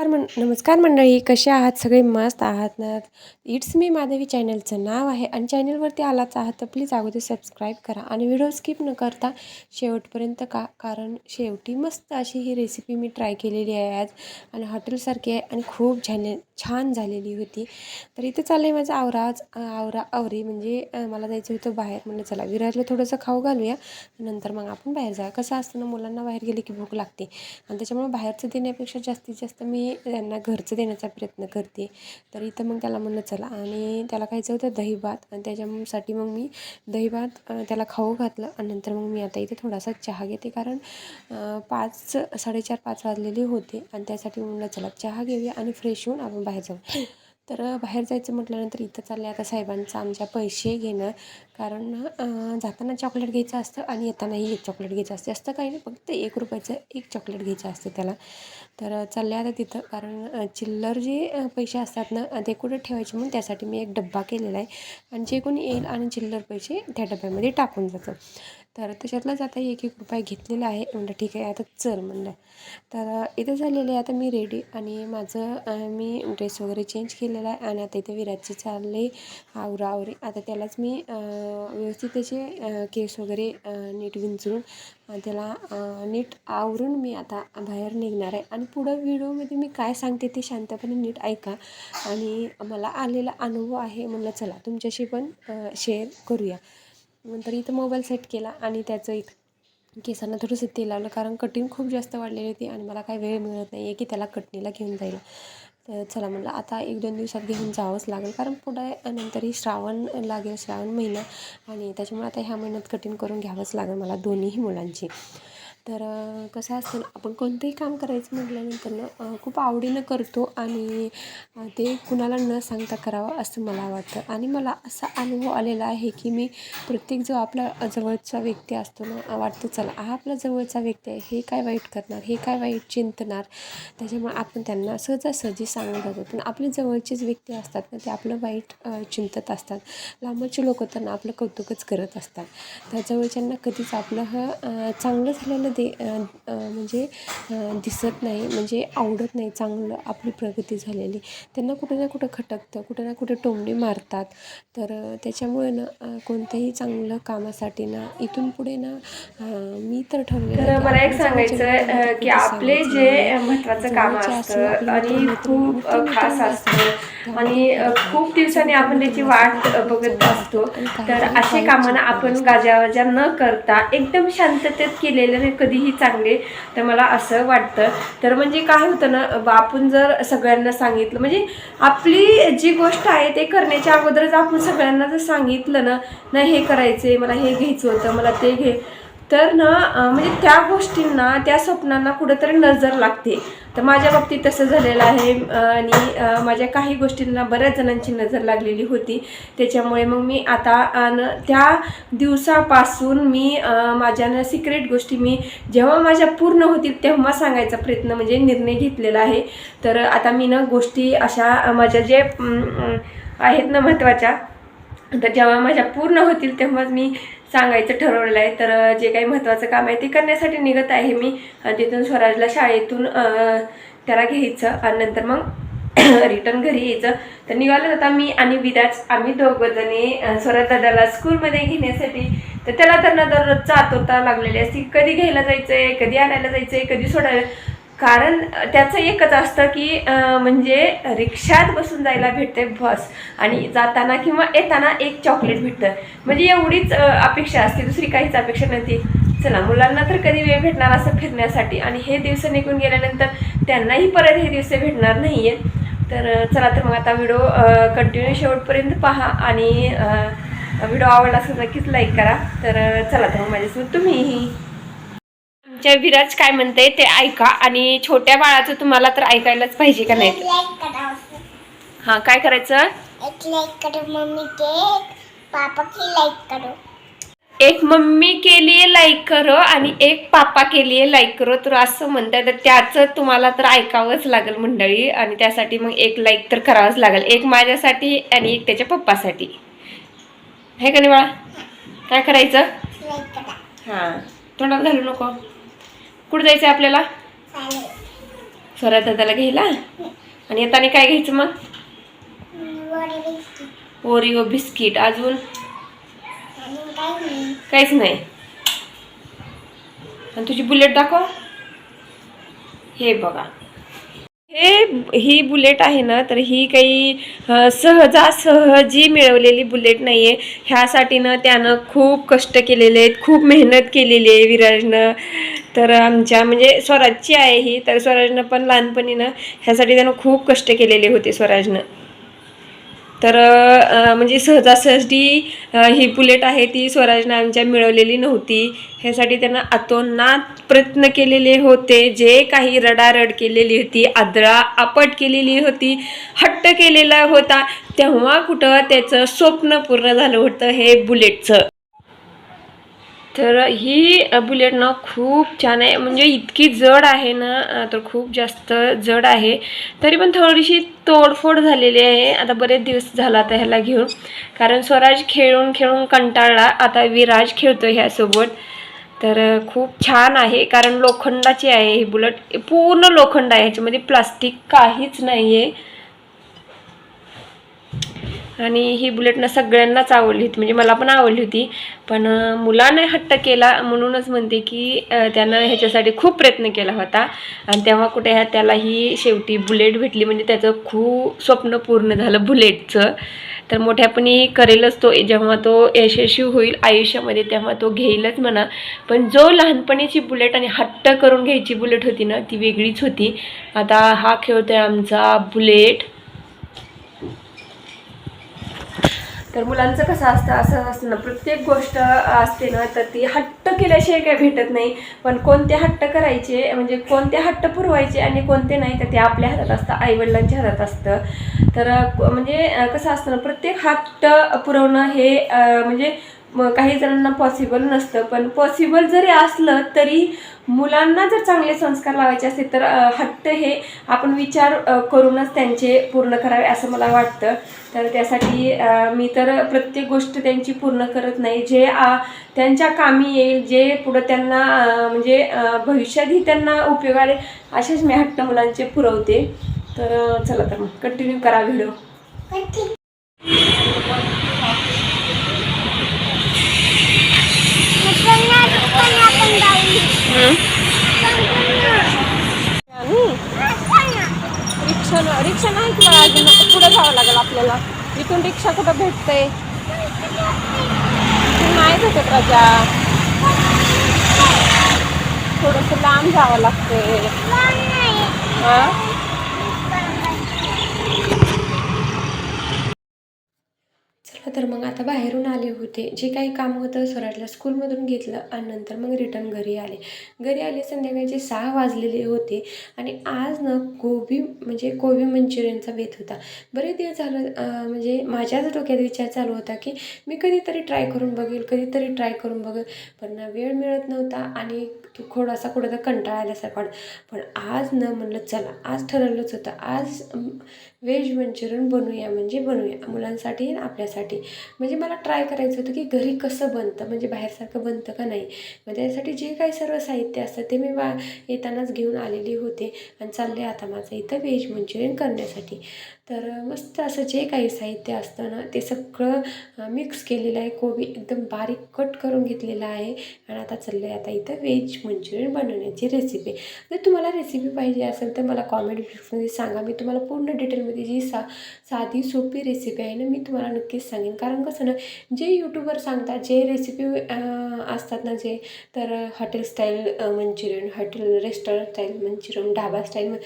नमस्कार मंडळी, कसे आहात? सगळे मस्त आहात ना? इट्स मी माधवी चॅनलचं नाव आहे आणि चॅनलवरती आलाच आहात तर प्लीज अगोदर सबस्क्राईब करा आणि व्हिडिओ स्किप न करता शेवटपर्यंत कारण शेवटी मस्त अशी ही रेसिपी मी ट्राय केलेली आहे आज आणि हॉटेलसारखी आहे आणि खूप छान झालेली होती. तर इथे चाललं आहे माझं आवरी म्हणजे मला जायचं होतं बाहेर. म्हणलं चला विराजला थोडंसं खाऊ घालूया, नंतर मग आपण बाहेर जाऊया. कसं असतं ना, मुलांना बाहेर गेले की भूक लागते आणि त्याच्यामुळे बाहेरचं देण्यापेक्षा जास्तीत जास्त मी त्यांना घरचं देण्याचा प्रयत्न करते. तर इथं मग त्याला म्हणलं चला, आणि त्याला खायचं होतं दहीभात आणि त्याच्यासाठी मग मी दहीभात त्याला खाऊ घातलं आणि नंतर मग मी आता इथे थोडासा चहा घेते कारण 4:30 वाजलेले होते आणि त्यासाठी म्हणलं चला चहा घेऊया आणि फ्रेश होऊन आपण बाहेर जाऊ. तर बाहेर जायचं म्हटल्यानंतर इथं चालले आता साहेबांचं आमच्या पैसे घेणं, कारण जाताना चॉकलेट घ्यायचं असतं आणि येतानाही एक चॉकलेट घ्यायचं असतं. असतं काही नाही, फक्त ₹1 एक चॉकलेट घ्यायचं असतं त्याला. तर चालले आता तिथं, कारण चिल्लर जे पैसे असतात ना ते कुठे ठेवायचे म्हणून त्यासाठी मी एक डब्बा केलेला आहे आणि जे कोणी येईल आणि चिल्लर पैसे त्या डब्यामध्ये टाकून जातं. तर त्याच्यातलाच आता ₹1 घेतलेला आहे. म्हणलं ठीक आहे, आता चल म्हणलं. तर इथं झालेलं आहे आता मी रेडी आणि माझं मी ड्रेस वगैरे चेंज केलेला आहे आणि आता इथे विराजची चालले आवराआवरी. आता त्यालाच मी व्यवस्थित त्याचे केस वगैरे नीट विंचरून त्याला नीट आवरून मी आता बाहेर निघणार आहे. आणि पुढं व्हिडिओमध्ये मी काय सांगते ते शांतपणे नीट ऐका आणि मला आलेला अनुभव आहे म्हणलं चला तुमच्याशी पण शेअर करूया. नंतर इथं मोबाईल सेट केला आणि त्याचं केसांना थोडंसं तेल लावलं, कारण कटिंग खूप जास्त वाढलेली होती आणि मला काही वेळ मिळत नाही आहे की त्याला कटणीला घेऊन जायला. तर चला म्हणलं आता 1-2 दिवसात घेऊन जावंच लागेल, कारण पुढे नंतरही श्रावण लागेल, श्रावण महिना, आणि त्याच्यामुळे आता ह्या महिन्यात कटिंग करून घ्यावंच लागेल मला दोन्हीही मुलांची. तर कसं असतं ना, आपण कोणतंही काम करायचं म्हटल्यानंतर ना खूप आवडीनं करतो आणि ते कुणाला न सांगता करावं असं मला वाटतं. आणि मला असा अनुभव आलेला आहे की मी प्रत्येक जो आपला जवळचा व्यक्ती असतो ना, वाटतं चला हा आपला जवळचा व्यक्ती आहे, हे काय वाईट करणार, हे काय वाईट चिंतणार, त्याच्यामुळे आपण त्यांना सहजासहजी सांगून जातो. पण आपले जवळचेच व्यक्ती असतात ना, ते आपलं वाईट चिंतत असतात. लांबचे लोक तर ना आपलं कौतुकच करत असतात. त्या जवळच्यांना कधीच आपलं चांगलं झालेलं म्हणजे दिसत नाही, म्हणजे आवडत नाही चांगलं आपली प्रगती झालेली. त्यांना कुठे ना कुठं खटकतं, कुठे ना कुठे टोमणे मारतात. तर त्याच्यामुळे ना कोणत्याही चांगलं कामासाठी ना इथून पुढे ना मी तर ठरवलेलं आहे तर की मला एक आपल्या जवळचे व्यक्ती मला सांगायचं की कधीच आपले सांगायचं नाही जे आहे. महत्त्वाचं काम जवळचे असो, असतं आपले आणि खूप खास मित्रमैत्रिणी असतात ना, असतं त्यामध्ये आणि फरक आहे खूप जे दिवसांनी आपण त्याची मित्रमैत्रिणी असतात ना वाट ते खूप बघत चांगले असतो. असतात आणि तर काही असे वाईट कामं चिंतलेले आपण असतात. गाजावाजा न करता एकदम शांततेत केलेले कधीही चांगले, तर मला असं वाटतं. तर म्हणजे काय होतं ना, आपण जर सगळ्यांना सांगितलं, म्हणजे आपली जी गोष्ट आहे ते करण्याच्या अगोदरच आपण सगळ्यांना जर सांगितलं ना, नाही हे करायचे, मला हे घ्यायचं होतं, मला ते घे, तर ना म्हणजे त्या गोष्टींना, त्या स्वप्नांना कुठंतरी नजर लागते. तर माझ्या बाबतीत तसं झालेलं आहे आणि माझ्या काही गोष्टींना बऱ्याच जणांची नजर लागलेली होती. त्याच्यामुळे मग मी आता त्या दिवसापासून मी माझ्या सिक्रेट गोष्टी मी जेव्हा माझ्या पूर्ण होतील तेव्हा सांगायचा प्रयत्न म्हणजे निर्णय घेतलेला आहे. तर आता मी ना गोष्टी अशा माझ्या जे आहेत ना महत्त्वाच्या, तर जेव्हा माझ्या पूर्ण होतील तेव्हाच मी सांगायचं ठरवलेलं आहे. तर जे काही महत्त्वाचं काम आहे ते करण्यासाठी निघत आहे मी. तिथून स्वराजला शाळेतून त्याला घ्यायचं आणि नंतर मग रिटर्न घरी यायचं. तर निघालं आता मी आणि विराज, आम्ही दोघंजणी स्वराज दादाला स्कूलमध्ये घेण्यासाठी. तर त्याला तर ना दररोजचा आतुरता लागलेली असते, कधी घ्यायला जायचं आहे, कधी आणायला जायचं आहे, कधी सोडायला. कारण त्याचं एकच असतं की म्हणजे रिक्षात बसून जायला भेटते बस, आणि जाताना किंवा येताना एक चॉकलेट भेटतं, म्हणजे एवढीच अपेक्षा असते, दुसरी काहीच अपेक्षा नव्हती. चला मुलांना तर कधी वेळ भेटणार असं फिरण्यासाठी, आणि हे दिवस निघून गेल्यानंतर त्यांनाही परत हे दिवस भेटणार नाही आहे. तर चला, तर मग आता व्हिडिओ कंटिन्यू शेवटपर्यंत पहा आणि व्हिडिओ आवडला असेल नक्कीच लाईक करा. तर चला, तर मग माझ्यासोबत तुम्हीही आमच्या विराज काय म्हणते ते ऐका, आणि छोट्या बाळाचं तुम्हाला तर ऐकायलाच पाहिजे का नाही. हा, काय करायचं? एक लाइक करो मम्मी के, पापा की लाइक करो. एक मम्मी के लिए लाईक करो आणि एक पापा के लिए लाईक करो. तर असं म्हणतात, तर त्याचं तुम्हाला तर ऐकावंच लागेल मंडळी, आणि त्यासाठी मग एक लाईक तर करावंच लागेल, एक माझ्यासाठी आणि एक त्याच्या पप्पासाठी. हे का नाही बाळा? काय करायचं? लाइक करा. हां, तोंडात घालू नको. कुठं जायचं आपल्याला? स्वरा दादाला घ्यायला. आणि आता काय घ्यायचं मग? Oreo biscuit. अजून काहीच नाही. आणि तुझी बुलेट दाखव. हे बघा, ही बुलेट आहे ना, तर ही काही सहजासहजी मिळवलेली बुलेट नाही आहे. ह्यासाठी ना त्यानं खूप कष्ट केलेले आहेत, खूप मेहनत केलेली आहे विराजनं. तर आमच्या म्हणजे स्वराजची आहे ही. तर स्वराजनं पण लहानपणी ना ह्यासाठी त्यानं खूप कष्ट केलेले होते स्वराजनं. तर म्हणजे सहजासहजी ही बुलेट आहे ती स्वराजनं आमच्या मिळवलेली नव्हती. ह्यासाठी त्यानं अतोनात प्रयत्न केलेले होते. जे काही रडारड केलेली होती, आदळा आपट केलेली होती, हट्ट केलेला होता, तेव्हा कुठं त्याचं स्वप्न पूर्ण झालं होतं हे बुलेटचं. तर ही बुलेट ना खूप छान आहे. म्हणजे इतकी जड आहे ना, तर खूप जास्त जड आहे. तरी पण थोडीशी तोडफोड झालेली आहे. आता बरेच दिवस झाला आता ह्याला घेऊन, कारण स्वराज खेळून खेळून कंटाळला. आता विराज खेळतो ह्यासोबत. तर खूप छान आहे, कारण लोखंडाची आहे ही बुलेट. पूर्ण लोखंड आहे, ह्याच्यामध्ये प्लास्टिक काहीच नाही आहे. आणि ही बुलेट ना सगळ्यांनाच आवडली होती, म्हणजे मला पण आवडली होती. पण मुलाने हट्ट केला म्हणूनच म्हणते की त्यानं ह्याच्यासाठी खूप प्रयत्न केला होता. आणि तेव्हा कुठे त्याला ही शेवटी बुलेट भेटली. म्हणजे त्याचं खूप स्वप्न पूर्ण झालं बुलेटचं. तर मोठ्यापणी करेलच तो, जेव्हा तो यशस्वी होईल आयुष्यामध्ये तेव्हा तो घेईलच म्हणा. पण जो लहानपणीची बुलेट आणि हट्ट करून घ्यायची बुलेट होती ना, ती वेगळीच होती. आता हा खेळतोय आमचा बुलेट. तर मुलांचं कसं असतं, असं असतं ना, प्रत्येक गोष्ट असते ना, तर ती हट्ट केल्याशिवाय काही भेटत नाही. पण कोणते हट्ट करायचे, म्हणजे कोणते हट्ट पुरवायचे आणि कोणते नाही, तर ते आपल्या हातात असतं, आईवडिलांच्या हातात असतं. तर म्हणजे कसं असतं ना, प्रत्येक हट्ट पुरवणं हे म्हणजे काही जणांना पॉसिबल नसतं. पण पॉसिबल जरी असलं तरी मुलांना जर चांगले संस्कार लावायचे असतील तर हट्ट हे आपण विचार करूनच त्यांचे पूर्ण करावे असं मला वाटतं. तर त्यासाठी मी तर प्रत्येक गोष्ट त्यांची पूर्ण करत नाही. जे त्यांच्या कामी येईल, जे पुढं त्यांना म्हणजे भविष्यातही त्यांना उपयोगाला असेच मी हट्ट मुलांचे पुरवते. तर चला, तर मग कंटिन्यू करा व्हिडिओ. रिक्षा नाही की मला अजून पुढे जावं लागेल आपल्याला. इथून रिक्षा कुठं भेटते नाही भेटत राजा. थोडंसं लांब जावं लागते. हां, चला तर मग आता बाहेरून आले होते. जे काही काम होतं स्वराजला स्कूलमधून घेतलं आणि नंतर मग रिटर्न घरी आले. संध्याकाळचे 6 वाजलेले होते. आणि आज ना कोबी मंचुरियनचा बेत होता. बरेच दिवस झालं म्हणजे माझ्याच डोक्यात विचार चालू होता की मी कधीतरी ट्राय करून बघेल. पण वेळ मिळत नव्हता आणि थोडासा कुठं कंटाळा आल्यासारखा वाटत. पण आज ना म्हणलं चला, आज ठरवलंच होतं, आज व्हेज मंचुरियन बनवूया मुलांसाठी आणि आपल्यासाठी. म्हणजे मला ट्राय करायचं होतं की घरी कसं बनतं, म्हणजे बाहेरसारखं बनतं का नाही. मग त्यासाठी जे काही सर्व साहित्य असतं ते मी येतानाच घेऊन आलेली होते. आणि चालले आता माझं इथं व्हेज मंचुरियन करण्यासाठी. तर मस्त असं जे काही साहित्य असतं ना, ते सगळं मिक्स केलेलं आहे. कोबी एकदम बारीक कट करून घेतलेला आहे. आणि आता चाललं आहे आता इथं व्हेज मंचुरियन बनवण्याची रेसिपी. जर तुम्हाला रेसिपी पाहिजे असेल तर मला कॉमेंट बॉक्समध्ये सांगा. मी तुम्हाला पूर्ण डिटेलमध्ये जी साधी सोपी रेसिपी आहे ना, मी तुम्हाला नक्कीच सांगेन. कारण कसं ना, जे यूट्यूबवर सांगतात, जे रेसिपी असतात ना, जे तर hotel style Manchurian, hotel restaurant style Manchurian, dhaba style,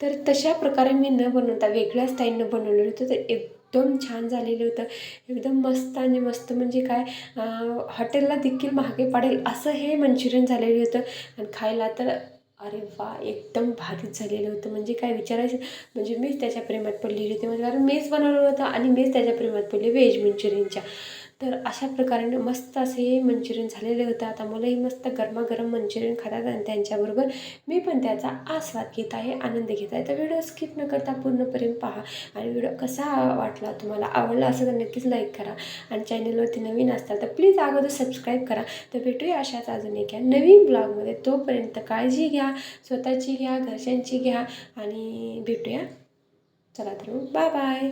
तर तशा प्रकारे मी न बनवता वेगळ्या स्टाईलनं बनवलेलं होतं. तर एकदम छान झालेलं होतं, एकदम मस्त. आणि मस्त म्हणजे काय, हॉटेलला देखील महागे पडेल असं हे मंचुरियन झालेलं होतं. आणि खायला तर अरे वा, एकदम भारीच झालेलं होतं. म्हणजे काय विचारायचं, म्हणजे मीच त्याच्या प्रेमात पडलेली होती. म्हणजे कारण मीच बनवलं होतं आणि मीच त्याच्या प्रेमात पडले व्हेज मंचुरियनच्या. तर अशा प्रकारे मस्त असे मंचुरियन झालेले होते. आता मुलंही मस्त गरमागरम मंचुरियन खातात आणि त्यांच्याबरोबर मी पण त्याचा आस्वाद घेत आहे, आनंद घेत आहे. तर व्हिडिओ स्किप न करता पूर्णपर्यंत पहा आणि व्हिडिओ कसा वाटला, तुम्हाला आवडला असेल तर नक्कीच लाईक करा आणि चॅनलवरती नवीन असतात तर प्लीज अगोदर सबस्क्राईब करा. तर भेटूया अशाच अजून एका नवीन ब्लॉगमध्ये. तोपर्यंत काळजी घ्या, स्वतःची घ्या, घरच्यांची घ्या आणि भेटूया. चला तर मग बाय बाय.